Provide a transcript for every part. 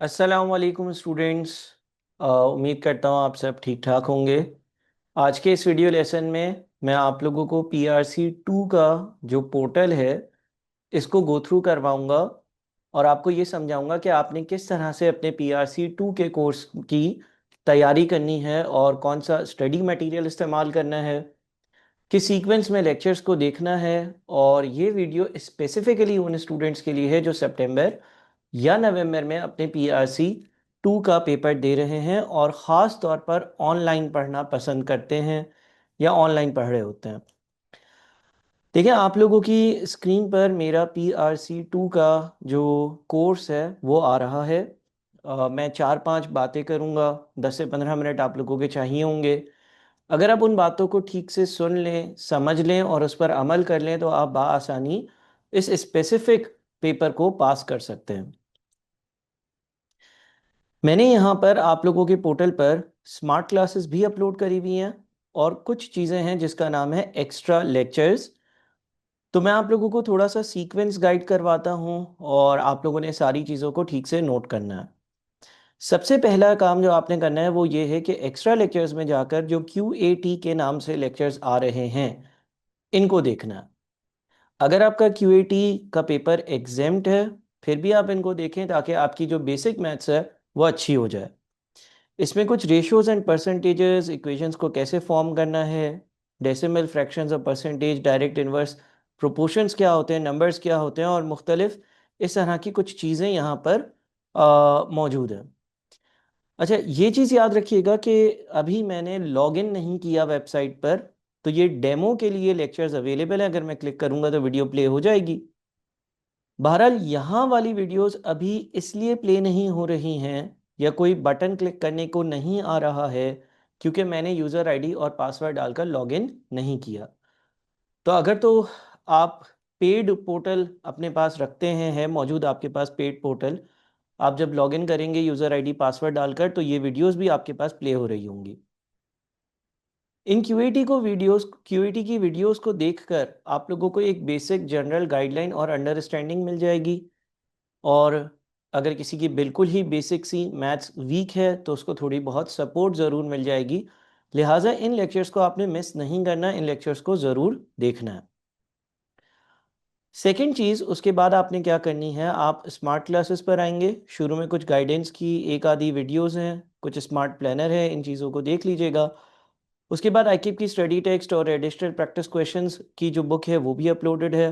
अस्सलाम वालेकुम स्टूडेंट्स। उम्मीद करता हूँ आप सब ठीक ठाक होंगे। आज के इस वीडियो लेसन में मैं आप लोगों को PRC 2 का जो पोर्टल है इसको गो थ्रू करवाऊंगा और आपको ये समझाऊंगा कि आपने किस तरह से अपने PRC 2 के कोर्स की तैयारी करनी है और कौन सा स्टडी मटेरियल इस्तेमाल करना है, किस सीक्वेंस में लेक्चर्स को देखना है। और ये वीडियो स्पेसिफिकली उन स्टूडेंट्स के लिए है जो सितंबर या नवंबर में अपने PRC 2 का पेपर दे रहे हैं और ख़ास तौर पर ऑनलाइन पढ़ना पसंद करते हैं या ऑनलाइन पढ़ रहे होते हैं। देखिए, आप लोगों की स्क्रीन पर मेरा PRC 2 का जो कोर्स है वो आ रहा है। मैं 4-5 बातें करूँगा, 10 से 15 मिनट आप लोगों के चाहिए होंगे। अगर आप उन बातों को ठीक से सुन लें, समझ लें और उस पर अमल कर लें तो आप बआसानी इस स्पेसिफिक पेपर को पास कर सकते हैं। मैंने यहाँ पर आप लोगों के पोर्टल पर स्मार्ट क्लासेस भी अपलोड करी हुई हैं और कुछ चीज़ें हैं जिसका नाम है एक्स्ट्रा लेक्चर्स। तो मैं आप लोगों को थोड़ा सा सीक्वेंस गाइड करवाता हूँ और आप लोगों ने सारी चीज़ों को ठीक से नोट करना है। सबसे पहला काम जो आपने करना है वो ये है कि एक्स्ट्रा लेक्चर्स में जाकर जो QAT के नाम से लेक्चर्स आ रहे हैं इनको देखना है। अगर आपका QAT का पेपर एग्जेम्प्ट है फिर भी आप इनको देखें ताकि आपकी जो बेसिक मैथ्स है वो अच्छी हो जाए। इसमें कुछ रेशियोज एंड परसेंटेजेस, इक्वेशंस को कैसे फॉर्म करना है, डेसिमल, फ्रैक्शंस और परसेंटेज, डायरेक्ट इन्वर्स, प्रोपोर्शंस क्या होते हैं, नंबर्स क्या होते हैं और मुख्तलिफ इस तरह की कुछ चीज़ें यहाँ पर मौजूद हैं। अच्छा, ये चीज़ याद रखिएगा कि अभी मैंने लॉगिन नहीं किया वेबसाइट पर, तो ये डेमो के लिए लेक्चर्स अवेलेबल है। अगर मैं क्लिक करूँगा तो वीडियो प्ले हो जाएगी। बहरहाल यहाँ वाली वीडियोस अभी इसलिए प्ले नहीं हो रही हैं या कोई बटन क्लिक करने को नहीं आ रहा है क्योंकि मैंने यूज़र आईडी और पासवर्ड डालकर लॉगिन नहीं किया। तो अगर तो आप पेड पोर्टल अपने पास रखते हैं, है मौजूद आपके पास पेड पोर्टल, आप जब लॉगिन करेंगे यूज़र आईडी पासवर्ड डालकर तो ये वीडियोस भी आपके पास प्ले हो रही होंगी। इन क्यूएटी की वीडियोस को देखकर आप लोगों को एक बेसिक जनरल गाइडलाइन और अंडरस्टैंडिंग मिल जाएगी। और अगर किसी की बिल्कुल ही बेसिक सी मैथ्स वीक है तो उसको थोड़ी बहुत सपोर्ट ज़रूर मिल जाएगी। लिहाजा इन लेक्चर्स को आपने मिस नहीं करना, इन लेक्चर्स को ज़रूर देखना है। सेकंड चीज़, उसके बाद आपने क्या करनी है, आप स्मार्ट क्लासेस पर आएंगे। शुरू में कुछ गाइडेंस की एक आधी वीडियोस हैं, कुछ स्मार्ट प्लानर है, इन चीज़ों को देख लीजिएगा। उसके बाद आईकिप की स्टडी टेक्स्ट और एडिशनल प्रैक्टिस क्वेश्चंस की जो बुक है वो भी अपलोडेड है।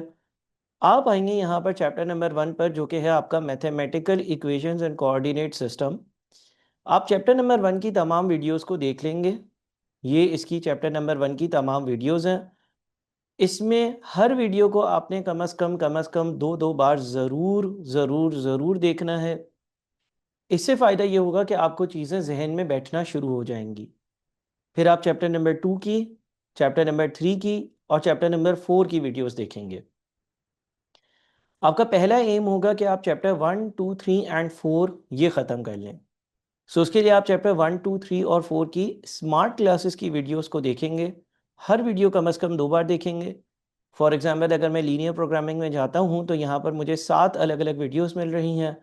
आप आएंगे यहाँ पर चैप्टर नंबर 1 पर जो कि है आपका mathematical equations and coordinate system. आप चैप्टर नंबर 1 की तमाम वीडियोस को देख लेंगे। ये इसकी चैप्टर नंबर 1 की तमाम वीडियोस हैं। इसमें हर वीडियो को आपने कम से कम दो दो बार ज़रूर ज़रूर ज़रूर देखना है। इससे फ़ायदा ये होगा कि आपको चीज़ें जहन में बैठना शुरू हो जाएंगी। फिर आप चैप्टर नंबर 2 की, चैप्टर नंबर 3 की और चैप्टर नंबर 4 की वीडियोस देखेंगे। आपका पहला एम होगा कि आप चैप्टर 1, 2, 3 एंड 4 ये ख़त्म कर लें। सो उसके लिए आप चैप्टर 1, 2, 3 और 4 की स्मार्ट क्लासेस की वीडियोस को देखेंगे। हर वीडियो कम से कम 2 बार देखेंगे। फॉर एग्जांपल, अगर मैं लीनियर प्रोग्रामिंग में जाता हूँ तो यहाँ पर मुझे 7 अलग अलग वीडियोस मिल रही हैं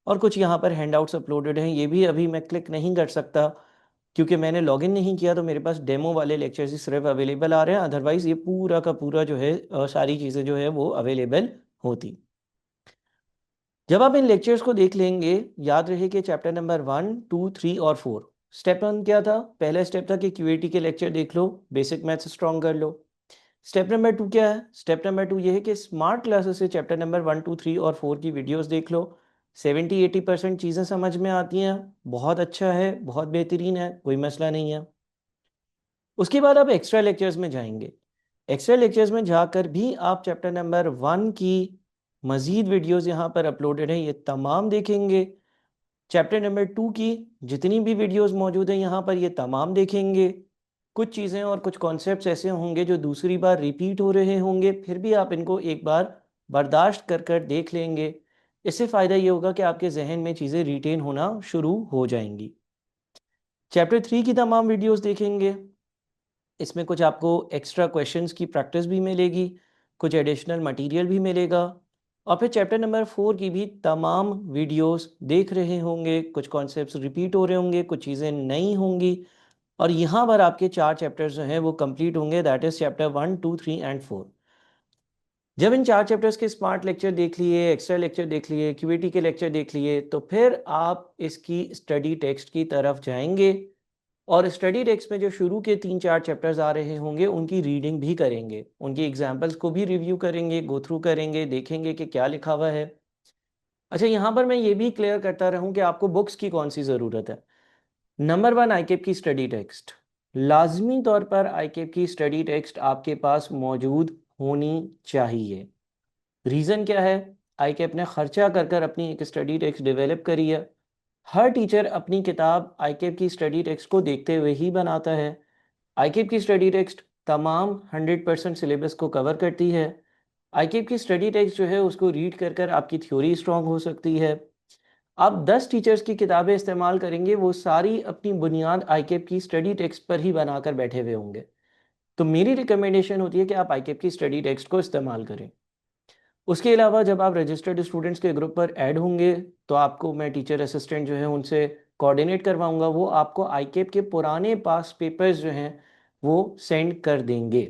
और कुछ यहाँ पर हैंडआउट्स अपलोडेड हैं। ये भी अभी मैं क्लिक नहीं कर सकता क्योंकि मैंने लॉगिन नहीं किया, तो मेरे पास डेमो वाले लेक्चर्स ही सिर्फ अवेलेबल आ रहे हैं। अदरवाइज़ ये पूरा का पूरा जो है सारी चीज़ें जो है वो अवेलेबल होती। जब आप इन लेक्चर्स को देख लेंगे, याद रहे कि चैप्टर नंबर 1, 2, 3 और 4, स्टेप 1 क्या था? पहला स्टेप था कि क्यूएटी के लेक्चर देख लो, बेसिक मैथ्स स्ट्रॉन्ग कर लो। स्टेप नंबर 2 क्या है? स्टेप नंबर 2 ये है कि स्मार्ट क्लासेस से चैप्टर नंबर 1, 2, 3 और 4 की वीडियोस देख लो। 70-80% चीज़ें समझ में आती हैं। बहुत अच्छा है, बहुत बेहतरीन है, कोई मसला नहीं है। उसके बाद आप एक्स्ट्रा लेक्चर्स में जाएंगे। एक्स्ट्रा लेक्चर्स में जाकर भी आप चैप्टर नंबर 1 की मज़ीद वीडियोस यहाँ पर अपलोडेड हैं, ये तमाम देखेंगे। चैप्टर नंबर 2 की जितनी भी वीडियोस मौजूद हैं यहाँ पर ये तमाम देखेंगे। कुछ चीज़ें और कुछ कॉन्सेप्ट्स ऐसे होंगे जो दूसरी बार रिपीट हो रहे होंगे, फिर भी आप इनको एक बार बर्दाश्त कर कर देख लेंगे। इससे फ़ायदा ये होगा कि आपके जहन में चीज़ें रिटेन होना शुरू हो जाएंगी। चैप्टर 3 की तमाम वीडियोस देखेंगे। इसमें कुछ आपको एक्स्ट्रा क्वेश्चंस की प्रैक्टिस भी मिलेगी, कुछ एडिशनल मटेरियल भी मिलेगा। और फिर चैप्टर नंबर 4 की भी तमाम वीडियोस देख रहे होंगे, कुछ कॉन्सेप्ट्स रिपीट हो रहे होंगे, कुछ चीज़ें नई होंगी, और यहाँ पर आपके 4 चैप्टर्स जो हैं वो कंप्लीट होंगे, दैट इज़ चैप्टर 1, 2, 3 एंड 4। जब इन 4 चैप्टर्स के स्मार्ट लेक्चर देख लिए, एक्स्ट्रा लेक्चर देख लिए, क्यूएटी के लेक्चर देख लिए, तो फिर आप इसकी स्टडी टेक्स्ट की तरफ जाएंगे और स्टडी टेक्स्ट में जो शुरू के 3-4 चैप्टर्स आ रहे होंगे उनकी रीडिंग भी करेंगे, उनकी एग्जाम्पल्स को भी रिव्यू करेंगे, गो थ्रू करेंगे, देखेंगे कि क्या लिखा हुआ है। अच्छा, यहाँ पर मैं ये भी क्लियर करता रहूँ कि आपको बुक्स की कौन सी ज़रूरत है। नंबर 1, आईकेप की स्टडी टेक्स्ट। लाजमी तौर पर आईकेप की स्टडी टेक्स्ट आपके पास मौजूद होनी चाहिए। रीज़न क्या है? आईकेप ने खर्चा कर कर अपनी एक स्टडी टेक्स्ट डेवलप करी है। हर टीचर अपनी किताब आईकेप की स्टडी टेक्स्ट को देखते हुए ही बनाता है। आईकेप की स्टडी टेक्स्ट तमाम 100% सिलेबस को कवर करती है। आईकेप की स्टडी टेक्स्ट जो है उसको रीड कर कर आपकी थ्योरी स्ट्रांग हो सकती है। आप 10 टीचर्स की किताबें इस्तेमाल करेंगे, वो सारी अपनी बुनियाद आईकेप की स्टडी टेक्स्ट पर ही बनाकर बैठे हुए होंगे। तो मेरी रिकमेंडेशन होती है कि आप आईकेप की स्टडी टेक्स्ट को इस्तेमाल करें। उसके अलावा जब आप रजिस्टर्ड स्टूडेंट्स के ग्रुप पर ऐड होंगे तो आपको मैं टीचर असिस्टेंट जो है उनसे कोऑर्डिनेट करवाऊंगा, वो आपको आईकेप के पुराने पास पेपर्स जो हैं वो सेंड कर देंगे।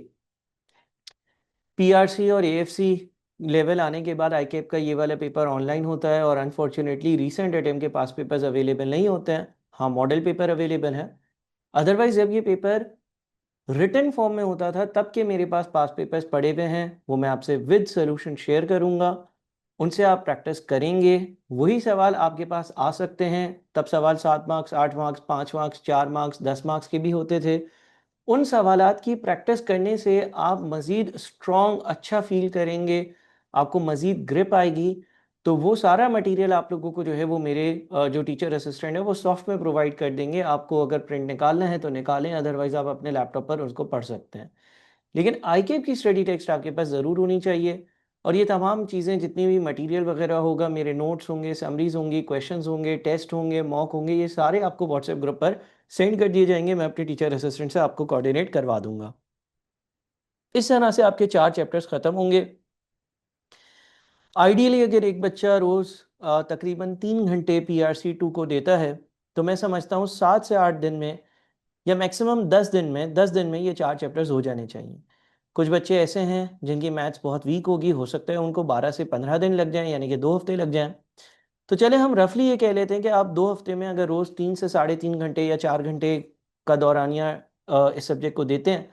पीआरसी और एएफसी लेवल आने के बाद आईकेप का ये वाला पेपर ऑनलाइन होता है और अनफॉर्चुनेटली रीसेंट अटेम्प्ट के पास पेपर्स अवेलेबल नहीं होते हैं। हाँ, मॉडल पेपर अवेलेबल है। अदरवाइज जब ये पेपर रिटन फॉर्म में होता था तब के मेरे पास पेपर्स पड़े हुए हैं, वो मैं आपसे विद सोल्यूशन शेयर करूंगा। उनसे आप प्रैक्टिस करेंगे, वही सवाल आपके पास आ सकते हैं। तब सवाल 7 marks, 8 marks, 5 marks, 4 marks, 10 marks के भी होते थे। उन सवालात की प्रैक्टिस करने से आप मज़ीद स्ट्रॉन्ग अच्छा फील करेंगे, आपको मज़ीद ग्रिप आएगी। तो वो सारा मटेरियल आप लोगों को जो है वो मेरे जो टीचर असिस्टेंट है वो सॉफ्ट में प्रोवाइड कर देंगे। आपको अगर प्रिंट निकालना है तो निकालें, अदरवाइज़ आप अपने लैपटॉप पर उसको पढ़ सकते हैं। लेकिन आईकेप की स्टडी टेक्स्ट आपके पास ज़रूर होनी चाहिए। और ये तमाम चीज़ें जितनी भी मटेरियल वगैरह होगा, मेरे नोट्स होंगे, समरीज होंगी, क्वेश्चंस होंगे, टेस्ट होंगे, मॉक होंगे, ये सारे आपको व्हाट्सएप ग्रुप पर सेंड कर दिए जाएंगे। मैं अपने टीचर असिस्टेंट से आपको कोऑर्डिनेट करवा दूंगा। इस तरह से आपके 4 चैप्टर्स ख़त्म होंगे। आइडियली अगर एक बच्चा रोज़ तकरीबन 3 घंटे PRC 2 को देता है तो मैं समझता हूँ 7 से 8 दिन में या मैक्सिमम 10 दिन में ये 4 चैप्टर्स हो जाने चाहिए। कुछ बच्चे ऐसे हैं जिनकी मैथ्स बहुत वीक होगी, हो सकता है उनको 12 से 15 दिन लग जाएं, यानी कि 2 हफ्ते लग जाएं। तो चले हम रफली ये कह लेते हैं कि आप 2 हफ्ते में अगर रोज़ 3 से साढ़े 3 घंटे या 4 घंटे का दौरानिया इस सब्जेक्ट को देते हैं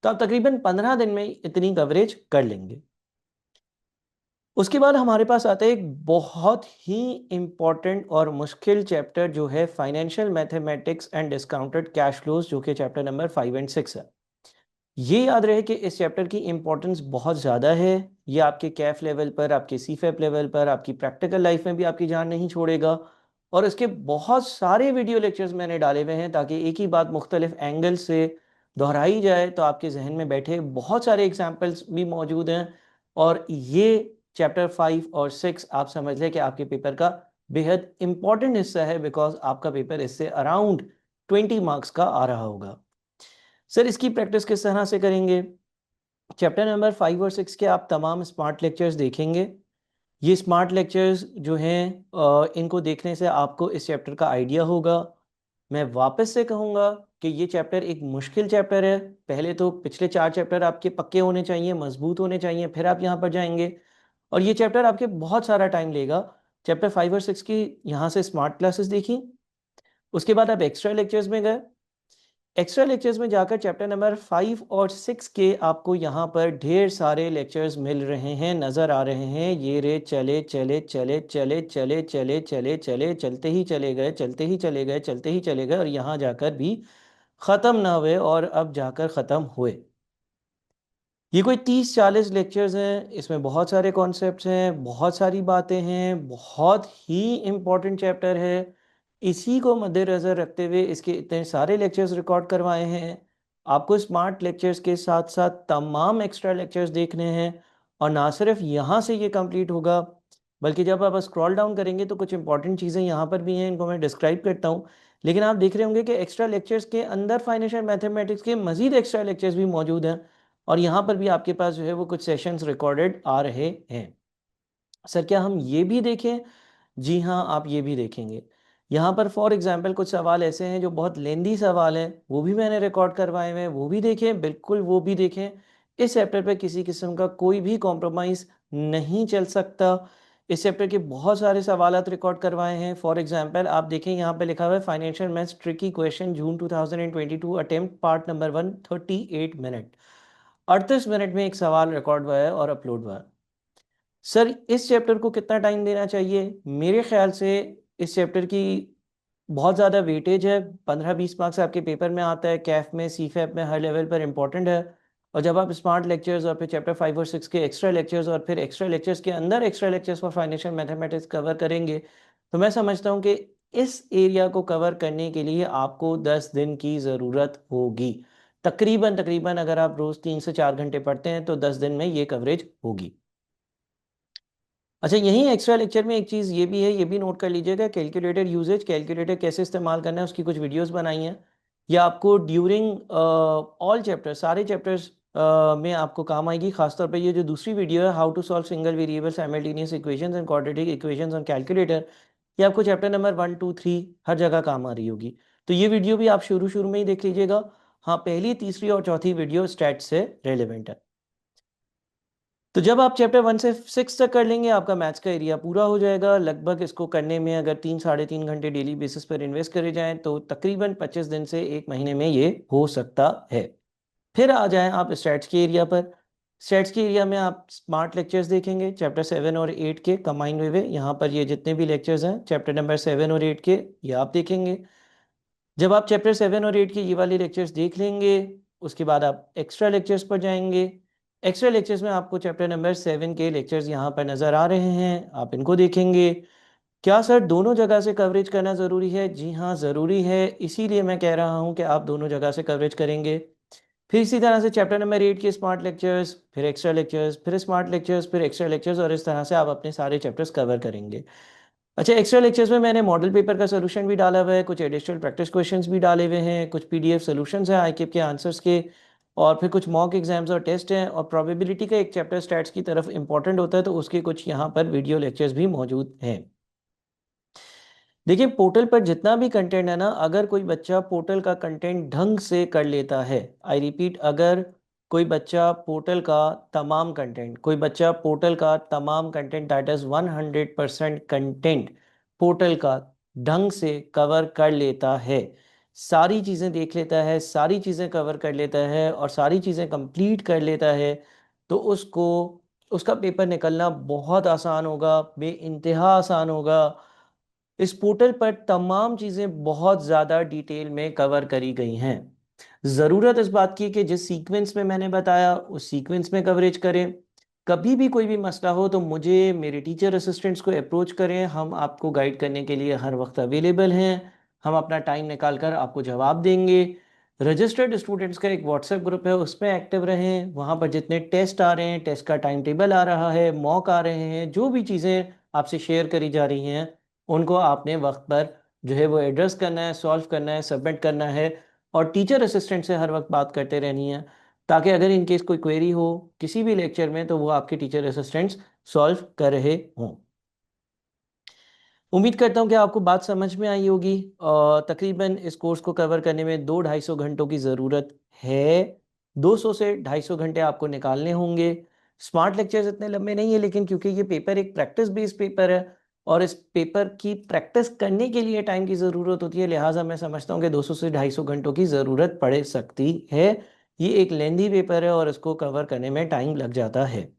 तो आप तकरीबन 15 दिन में इतनी कवरेज कर लेंगे। उसके बाद हमारे पास आता है एक बहुत ही इम्पॉर्टेंट और मुश्किल चैप्टर जो है financial mathematics and discounted cash flows, जो कि चैप्टर नंबर 5 एंड 6 है। ये याद रहे कि इस चैप्टर की इम्पोर्टेंस बहुत ज़्यादा है। ये आपके कैफ लेवल पर, आपके सीफेप लेवल पर, आपकी प्रैक्टिकल लाइफ में भी आपकी जान नहीं छोड़ेगा। और इसके बहुत सारे वीडियो लेक्चर्स मैंने डाले हुए हैं ताकि एक ही बात मुख्तलिफ एंगल से दोहराई जाए तो आपके जहन में बैठे। बहुत सारे एग्जाम्पल्स भी मौजूद हैं और ये चैप्टर 5 और 6 आप समझ लें कि आपके पेपर का बेहद इंपॉर्टेंट हिस्सा है, बिकॉज आपका पेपर इससे अराउंड 20 मार्क्स का आ रहा होगा। सर, इसकी प्रैक्टिस किस तरह से करेंगे? चैप्टर नंबर 5 और 6 के आप तमाम स्मार्ट लेक्चर्स देखेंगे। ये स्मार्ट लेक्चर्स जो हैं इनको देखने से आपको इस चैप्टर का आइडिया होगा। मैं वापस से कहूँगा कि ये चैप्टर एक मुश्किल चैप्टर है। पहले तो पिछले 4 चैप्टर आपके पक्के होने चाहिए, मजबूत होने चाहिए, फिर आप यहाँ पर जाएंगे। और ये चैप्टर आपके बहुत सारा टाइम लेगा। चैप्टर 5 और 6 की यहाँ से स्मार्ट क्लासेस देखी, उसके बाद आप एक्स्ट्रा लेक्चर्स में गए। एक्स्ट्रा लेक्चर्स में जाकर चैप्टर नंबर 5 और 6 के आपको यहाँ पर ढेर सारे लेक्चर्स मिल रहे हैं, नज़र आ रहे हैं। ये रे चले चले चले चले चले चले चले चले चलते ही चले गए, चलते ही चले गए, चलते ही चले गए, और यहाँ जाकर भी ख़त्म ना हुए और अब जाकर ख़त्म हुए। ये कोई 30-40 लेक्चर्स हैं, इसमें बहुत सारे कॉन्सेप्ट्स हैं, बहुत सारी बातें हैं, बहुत ही इम्पोर्टेंट चैप्टर है। इसी को मद्देनज़र रखते हुए इसके इतने सारे लेक्चर्स रिकॉर्ड करवाए हैं। आपको स्मार्ट लेक्चर्स के साथ साथ तमाम एक्स्ट्रा लेक्चर्स देखने हैं। और ना सिर्फ यहाँ से ये कंप्लीट होगा, बल्कि जब आप स्क्रॉल डाउन करेंगे तो कुछ इंपॉर्टेंट चीज़ें यहाँ पर भी हैं, इनको मैं डिस्क्राइब करता हूँ। लेकिन आप देख रहे होंगे कि एक्स्ट्रा लेक्चर्स के अंदर फाइनेंशियल मैथमेटिक्स के मज़ीद एक्स्ट्रा लेक्चर्स भी मौजूद हैं। और यहाँ पर भी आपके पास जो है वो कुछ सेशंस रिकॉर्डेड आ रहे हैं। सर क्या हम ये भी देखें? जी हाँ, आप ये भी देखेंगे। यहाँ पर फॉर एग्जांपल कुछ सवाल ऐसे हैं जो बहुत लेंदी सवाल हैं, वो भी मैंने रिकॉर्ड करवाए हुए हैं, वो भी देखें, बिल्कुल वो भी देखें। इस चैप्टर पे किसी किस्म का कोई भी कॉम्प्रोमाइज़ नहीं चल सकता। इस चैप्टर के बहुत सारे सवालात रिकॉर्ड करवाए हैं। फॉर एग्जांपल आप देखें, यहाँ पे लिखा हुआ है फाइनेंशियल मैथ्स ट्रिकी क्वेश्चन जून 2022 attempt part number 1, 38 minute. 38 minute में एक सवाल रिकॉर्ड हुआ है और अपलोड हुआ है। सर इस चैप्टर को कितना टाइम देना चाहिए? मेरे ख्याल से इस चैप्टर की बहुत ज़्यादा वेटेज है। 15-20 मार्क्स आपके पेपर में आता है, कैफ में, सी फैप में, हर लेवल पर इंपॉर्टेंट है। और जब आप स्मार्ट लेक्चर्स और फिर चैप्टर 5 और 6 के एक्स्ट्रा लेक्चर्स और फिर एक्स्ट्रा लेक्चर्स के अंदर extra lectures for financial mathematics cover करेंगे, तो मैं समझता हूँ कि इस एरिया को कवर करने के लिए आपको 10 दिन की ज़रूरत होगी। तकरीबन तकरीबन अगर आप रोज़ 3 से 4 घंटे पढ़ते हैं तो 10 दिन में ये कवरेज होगी। अच्छा, यहीं एक्स्ट्रा लेक्चर में एक चीज़ ये भी है, ये भी नोट कर लीजिएगा, कैलकुलेटर यूजेज, कैलकुलेटर कैसे इस्तेमाल करना है, उसकी कुछ वीडियोस बनाई हैं। ये आपको ड्यूरिंग ऑल चैप्टर्स, सारे चैप्टर्स में आपको काम आएगी। खासतौर पे ये जो दूसरी वीडियो है, how to solve single variable simultaneous equations and quadratic equations on calculator, ये आपको चैप्टर नंबर 1, 2, 3 हर जगह काम आ रही होगी। तो ये वीडियो भी आप शुरू शुरू में ही देख लीजिएगा। हाँ, पहली, तीसरी और चौथी वीडियो स्टैट से रेलिवेंट है। तो जब आप चैप्टर 1 से 6 तक कर लेंगे, आपका मैथ्स का एरिया पूरा हो जाएगा। लगभग इसको करने में अगर 3 साढ़े 3 घंटे डेली बेसिस पर इन्वेस्ट करे जाएं तो तकरीबन 25 दिन से 1 महीने में ये हो सकता है। फिर आ जाएं आप स्टैट्स के एरिया पर। स्टैट्स के एरिया में आप स्मार्ट लेक्चर्स देखेंगे, चैप्टर 7 और 8 के कंबाइंड वे यहाँ पर ये जितने भी लेक्चर्स हैं चैप्टर नंबर 7 और 8 के, ये आप देखेंगे। जब आप चैप्टर 7 और 8 के ये वाले लेक्चर्स देख लेंगे, उसके बाद आप एक्स्ट्रा लेक्चर्स पर जाएंगे। एक्स्ट्रा लेक्चर्स में आपको चैप्टर नंबर 7 के लेक्चर्स यहाँ पर नज़र आ रहे हैं, आप इनको देखेंगे। क्या सर दोनों जगह से कवरेज करना ज़रूरी है? जी हाँ, ज़रूरी है। इसीलिए मैं कह रहा हूँ कि आप दोनों जगह से कवरेज करेंगे। फिर इसी तरह से चैप्टर नंबर 8 के स्मार्ट लेक्चर्स, फिर एक्स्ट्रा लेक्चर्स, फिर स्मार्ट लेक्चर्स, फिर एक्स्ट्रा लेक्चर्स, और इस तरह से आप अपने सारे चैप्टर्स कवर करेंगे। अच्छा, एक्स्ट्रा लेक्चर्स में मैंने मॉडल पेपर का सोल्यूशन भी डाला हुआ है, कुछ एडिशनल प्रैक्टिस क्वेश्चंस भी डाले हुए हैं, कुछ पीडीएफ सॉल्यूशंस हैं आईकिप के आंसर्स के, और फिर कुछ मॉक एग्जाम्स और टेस्ट हैं, और प्रोबेबिलिटी का एक चैप्टर स्टैट्स की तरफ इंपॉर्टेंट होता है तो उसके कुछ यहाँ पर वीडियो लेक्चर्स भी मौजूद हैं। देखिए, पोर्टल पर जितना भी कंटेंट है ना, अगर कोई बच्चा पोर्टल का कंटेंट ढंग से कर लेता है, आई रिपीट, अगर कोई बच्चा पोर्टल का तमाम कंटेंट, कोई बच्चा पोर्टल का तमाम content, that is 100% content portal का ढंग से कवर कर लेता है, सारी चीज़ें देख लेता है, सारी चीज़ें कवर कर लेता है और सारी चीज़ें कंप्लीट कर लेता है, तो उसको, उसका पेपर निकलना बहुत आसान होगा, बेइंतहा आसान होगा। इस पोर्टल पर तमाम चीज़ें बहुत ज़्यादा डिटेल में कवर करी गई हैं। ज़रूरत इस बात की कि जिस सीक्वेंस में मैंने बताया उस सीक्वेंस में कवरेज करें। कभी भी कोई भी मसला हो तो मुझे, मेरे टीचर असिस्टेंट्स को अप्रोच करें, हम आपको गाइड करने के लिए हर वक्त अवेलेबल हैं। हम अपना टाइम निकाल कर आपको जवाब देंगे। रजिस्टर्ड स्टूडेंट्स का एक व्हाट्सएप ग्रुप है, उसमें एक्टिव रहें। वहाँ पर जितने टेस्ट आ रहे हैं, टेस्ट का टाइम टेबल आ रहा है, मॉक आ रहे हैं, जो भी चीज़ें आपसे शेयर करी जा रही हैं, उनको आपने वक्त पर जो है वो एड्रेस करना है, सॉल्व करना है, सबमिट करना है, और टीचर असिस्टेंट से हर वक्त बात करते रहनी है, ताकि अगर इन केस कोई क्वेरी हो किसी भी लेक्चर में तो वो आपके टीचर असिस्टेंट्स सॉल्व कर रहे हों। उम्मीद करता हूँ कि आपको बात समझ में आई होगी। और तकरीबन इस कोर्स को कवर करने में 200-250 घंटों की ज़रूरत है। 200 से 250 घंटे आपको निकालने होंगे। स्मार्ट लेक्चर्स इतने लंबे नहीं है, लेकिन क्योंकि ये पेपर एक प्रैक्टिस बेस्ड पेपर है और इस पेपर की प्रैक्टिस करने के लिए टाइम की ज़रूरत होती है, लिहाजा मैं समझता हूँ कि 200 से 250 घंटों की ज़रूरत पड़ सकती है। ये एक लेंदी पेपर है और इसको कवर करने में टाइम लग जाता है।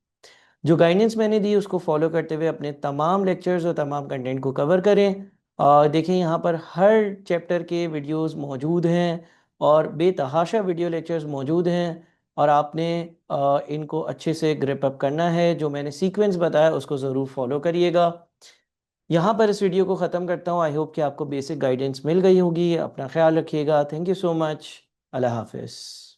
जो गाइडेंस मैंने दी उसको फॉलो करते हुए अपने तमाम लेक्चर्स और तमाम कंटेंट को कवर करें। देखें, यहाँ पर हर चैप्टर के वीडियोस मौजूद हैं और बेतहाशा वीडियो लेक्चर्स मौजूद हैं, और आपने इनको अच्छे से ग्रिप अप करना है। जो मैंने सीक्वेंस बताया उसको ज़रूर फॉलो करिएगा। यहाँ पर इस वीडियो को ख़त्म करता हूँ। आई होप कि आपको बेसिक गाइडेंस मिल गई होगी। अपना ख्याल रखिएगा। Thank you so much. अल्लाह हाफिज़।